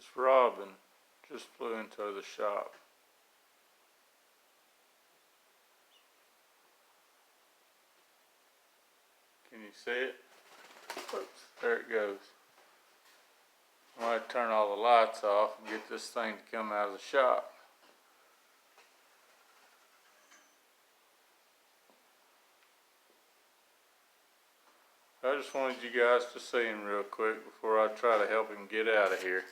This robin just flew into the shop. Can you see it? Oops, there it goes. I'm going to turn all the lights off and get this thing to come out of the shop. I just wanted you guys to see him real quick before I try to help him get out of here.